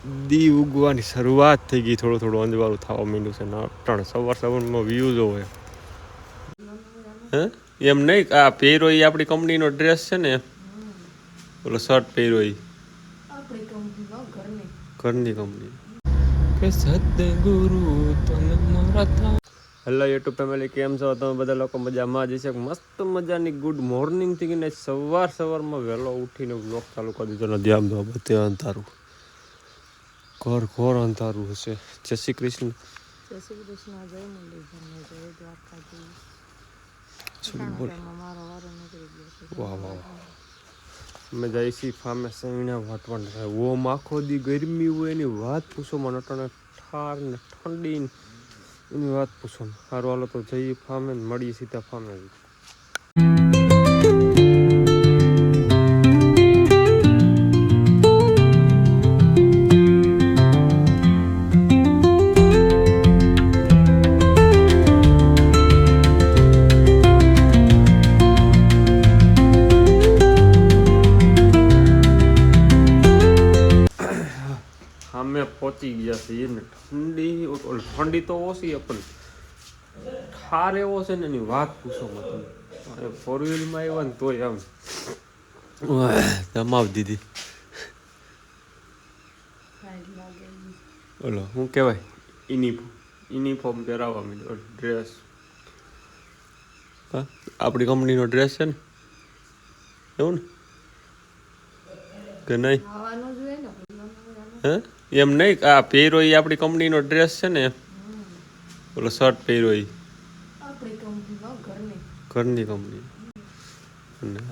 દી ઉગવાની શરૂઆત થઈ ગઈ, થોડું થોડું અંજવાળું થવા માંડ્યું છે ને અટાણે સવાર સવારમાં વ્યૂઝ હોય. હે એમ નહીં, આ પહેરો એ આપણી કંપનીનો ડ્રેસ છે ને, ઓલો શર્ટ પહેરો એ ઘરની કંપની કે સદગુરુ તમે મારા. હેલો યુટ્યુબ ફેમિલી, કેમ છો તમે બધા લોકો? મજામાં જ છે. મસ્ત મજાની ગુડ મોર્નિંગ થઈ ગઈ ને સવારમાં વહેલો ઉઠીને બ્લોગ ચાલુ કરી દીધો ને ધ્યાન દો બધે અંધારું, ઘોર અંધારું હશે. જય શ્રી કૃષ્ણ. જય શ્રી કૃષ્ણ. જય મુરલીધરને જય દ્વારકાધીશ. વાહ વાહ. અમે જઈ છીએ ફામે સૈણા વાટવાનું થાય. ઓમ આખો દી ગરમી હોય એની વાત પૂછો મને, અટાણે ઠાર ને ઠંડી એની વાત પૂછો. સારું હાલો તો જઈએ ફામે, મળીએ સીધા ફામે. અમે પહોંચી ગયા છીએ ને ઠંડી તો ઓછી પણ ઠાર એવો છે ને એની વાત પૂછો મત. ફોર વ્હીલમાં આવ્યા ને તોય આમ જમાવી દીધી. ઓલો શું કહેવાય, યુનિફોર્મ પહેરાવવા માંડ્યો. ડ્રેસ આપણી કંપનીનો ડ્રેસ છે ને, એવું ને કે નહીં? હે એમ નહીં, આ પહેરો એ આપણી કંપનીનો ડ્રેસ છે ને, ઓલો શર્ટ પહેરો એ ઘરની કંપની.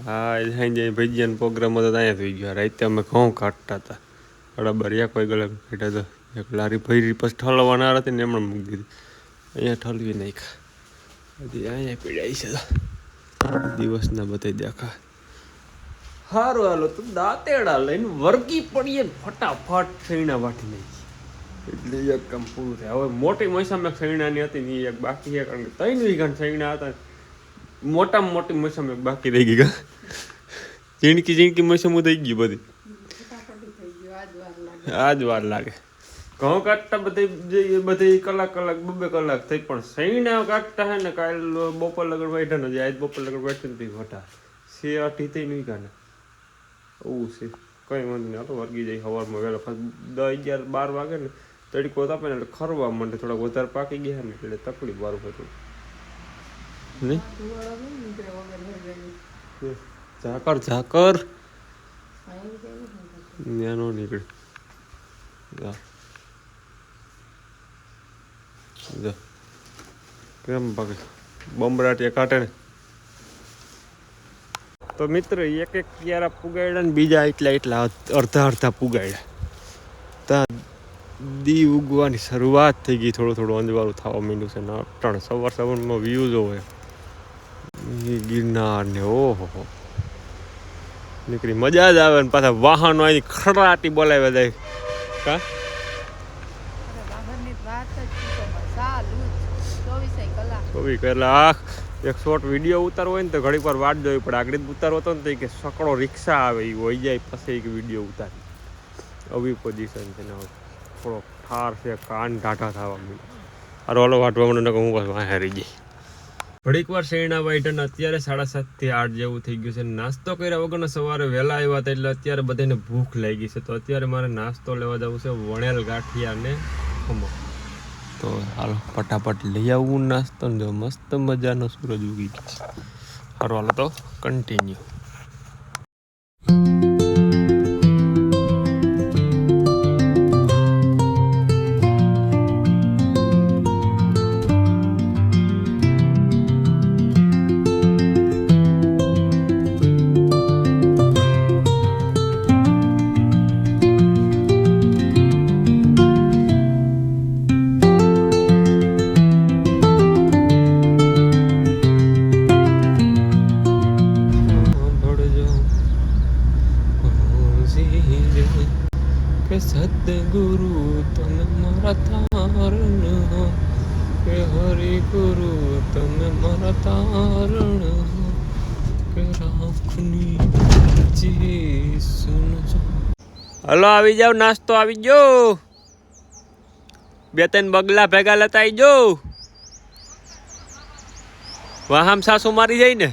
હા સાંજે ભજીયાનો પ્રોગ્રામ હતો અહીંયા થઈ ગયો. રાતે અમે ઘઉં કાઢતા હતા, બરાબર એક કોઈ ગળે કાઢ્યા હતા. એક લારી ભરી પછી ઠલવાના હતી ને એમણે મૂકી દીધી. અહીંયા ઠલવી નાખ્યા. હજી અહીંયા પીડાઈ છે દિવસના બધા દેખા. સારું હાલો તો દાંતેડા લઈને વર્ગી પડીએ ને ફટાફટ સૈણા વાટી નાખી એટલે એક કામ પૂરું થાય. હવે મોટી મૈસામ એક સૈણાની હતી ને એક બાકી છે, કારણ કે 3 વીઘા સૈણા હતા. મોટામાં મોટી મૈસામ એક બાકી રહી ગઈ. ઝીણકી મૈસામ થઈ ગઈ બધી. આજ વાર લાગે. ઘઉં કાઢતા બધી કલાક 2 કલાક થઈ, પણ સૈણા કાઢતા હે ને કાલ બપોર લગન વાઢા ને આજ બપોર લગન વાઢી નથી વટા છે 8 થઈ નહીં કાને. એવું છે, કંઈ વાંધો નહીં. હાલો વર્ગી જાય સવારમાં વહેલા 10-11-12 વાગે ને તડકો તાપે ને એટલે ખરવા માંડે. થોડાક વધારે પાકી ગયા ને એટલે તકલીફ વાળું હતું નહીં. ઝાકર ત્યાં નો નીકળે. કેમ પાકે બમરાટિયા કાઢે ને તો મિત્ર એક ક્યારા પુગાડ્યા ને બીજા એટલા અડધા પુગાડ્યા. ત્યાં દી ઉગવાની શરૂઆત થઈ ગઈ, થોડું થોડું અંજવાળું થવા માંડ્યું છે ને અટાણે સવારમાં વ્યૂઝ હોય ગિરનાર ને. ઓહો નીકળી મજા જ આવે ને પાછા વાહનો અહીં ખડરાટી બોલાવ્યા જાય. કા ચોવીસ કલાક એક શોર્ટ વિડીયો ઉતારવો હોય ને તો ઘડીક વાર વાટ જોવી પડે. આગળ ઉતારવો હતો ને તો કે સકડો રિક્ષા આવે એ હોય જાય પછી એક વિડીયો ઉતારી. આવી પોઝિશન છે ને થોડો ઠાર છે, કાન ઢાઢા થવા માંડે. આ રોલો વાટવા મને હું બસ વાં હારી જાય. ઘડીક વાર શેરણા વાઈટન અત્યારે 7:30 થી 8 જેવું થઈ ગયું છે. નાસ્તો કર્યા વગરનો સવારે વહેલા આવ્યા હતા એટલે અત્યારે બધાને ભૂખ લાગી છે. તો અત્યારે મારે નાસ્તો લેવા જવું છે, વણેલ ગાંઠિયા ને ખમણ. તો હાલો ફટાફટ લઈ આવું નાસ્તો ને. જો મસ્ત મજાનો સૂરજ ઉગી ગયો છે. સારું હાલો તો કન્ટિન્યુ. કે સદગુરુ તમે મારા તારણ, કે હરિ ગુરુ તમે મારા તારણ, કે રાખની જી સુનજો. હલો આવી જાવ, નાસ્તો આવી ગયો. 2-3 બગલા ભેગા લેતા આવી જો. વાહમ સાસુ મારી જાય ને.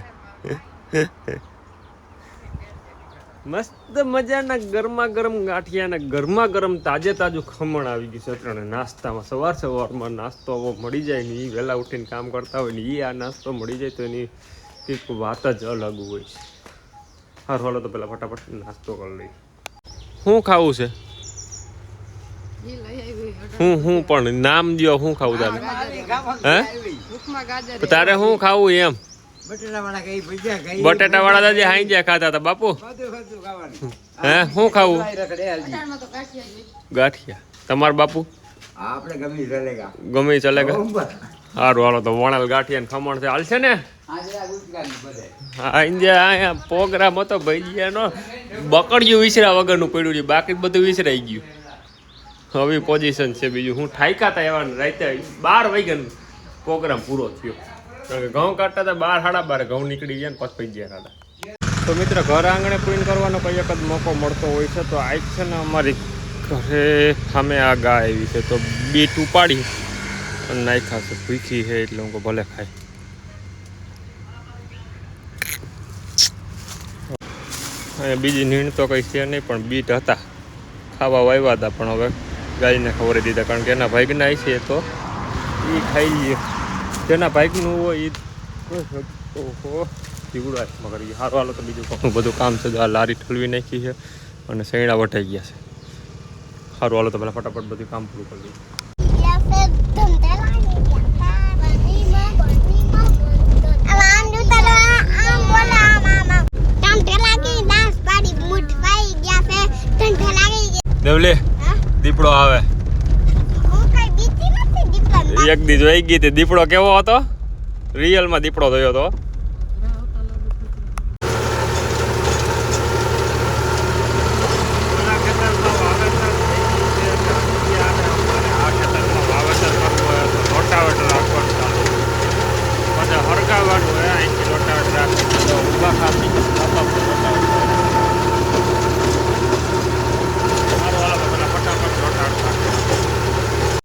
મસ્ત મજાના ગરમા ગરમ ગાંઠિયા ને ગરમા ગરમ તાજે તાજું ખમણ આવી ગયું છે ત્રણે નાસ્તામાં. સવારમાં નાસ્તો મળી જાય ને, એ વહેલા ઉઠીને કામ કરતા હોય ને એ આ નાસ્તો મળી જાય તો એની એક વાત જ અલગ હોય છે. હારું હાલો તો પેલા ફટાફટ નાસ્તો કરી લઈ. શું ખાવું છે? હું પણ નામ દ્યો. શું ખાવું તારે? હે તારે શું ખાવું એમ? બટેટા વાળા દાદી હાઈ જાય ખાતા હતા બાપુ. હે શું ખાવું? ગાંઠિયા. તમાર બાપુ? ગમે ચલેગા. સારું હાલો તો વણાલ ગાંઠિયા ને ખમણ છે હાલશે ને. હા અહીંયા પ્રોગ્રામ હતો ભૈયાનો. બકડિયું વિસરા વગરનું પડ્યું છે, બાકી બધું વિસરાઈ ગયું. હવે પોઝિશન છે બીજું. હું ઠાઈકા હતા એવા રાતે 12 વાગ્યાનો પ્રોગ્રામ પૂરો થયો. કારણ કે ઘઉં કાઢતા હતા 12-12 ઘઉં નીકળી ગયા ને પછી ગયા હતા. તો મિત્ર ઘર આંગણે પૂરીને કરવાનો કંઈ એક જ મોકો મળતો હોય છે. તો આજ છે ને અમારી ઘરે સામે આ ગાય આવી છે, તો બીટ ઉપાડી અને નાખ્યા છે. ભૂખી છે એટલે હું ભલે ખાય. અહીંયા બીજી નીણ તો કંઈ છે નહીં, પણ બીટ હતા ખાવા વાવ્યા હતા, પણ હવે ગાયને ખવડાવી દીધા. કારણ કે એના ભાગના છે તો એ ખાઈ લઈએ. જેના ભાગનું હોય એ ઓહો જીવડું હાથમાં કરી. સારું હાલો તો બીજું ઘણું બધું કામ છે. આ લારી ઠલવી નાખી છે અને સૈણા વટાઈ ગયા છે. સારું હાલો તો પહેલાં ફટાફટ બધું કામ પૂરું કરી દઈએ. દેવલે દીપડો આવે. એક દી જોઈ ગઈ હતી. દીપડો કેવો હતો? રિયલમાં દીપડો થયો હતો.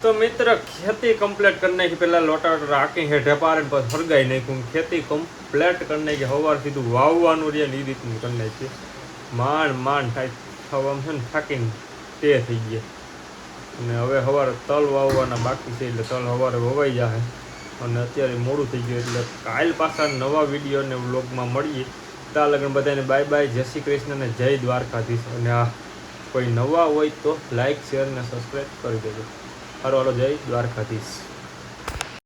તો મિત્ર ખેતી કમ્પ્લીટ કરી નાખી. પહેલાં લોટા રાખી હેઠે પારે પછી હરગાઈ નાખ્યું. ખેતી કમ્પ્લીટ કરી નાખી. સવાર સીધું વાવવાનું રહે ને એ રીતનું કરી નાખી. માંડ થાય થવામાં છે ને થાકીને તે થઈ ગયા. અને હવે સવારે તલ વાવવાના બાકી છે, એટલે તલ સવારે વવાઈ જાય. અને અત્યારે મોડું થઈ ગયું, એટલે કાલ પાછા નવા વિડીયો અને વ્લોગમાં મળીએ. ત્યાં લગન બધાને બાય બાય. જય શ્રી કૃષ્ણ અને જય દ્વારકાધીશ. અને આ કોઈ નવા હોય તો લાઈક શેર અને સબસ્ક્રાઈબ કરી દેજો. હાલો જય દ્વારકાધીશ.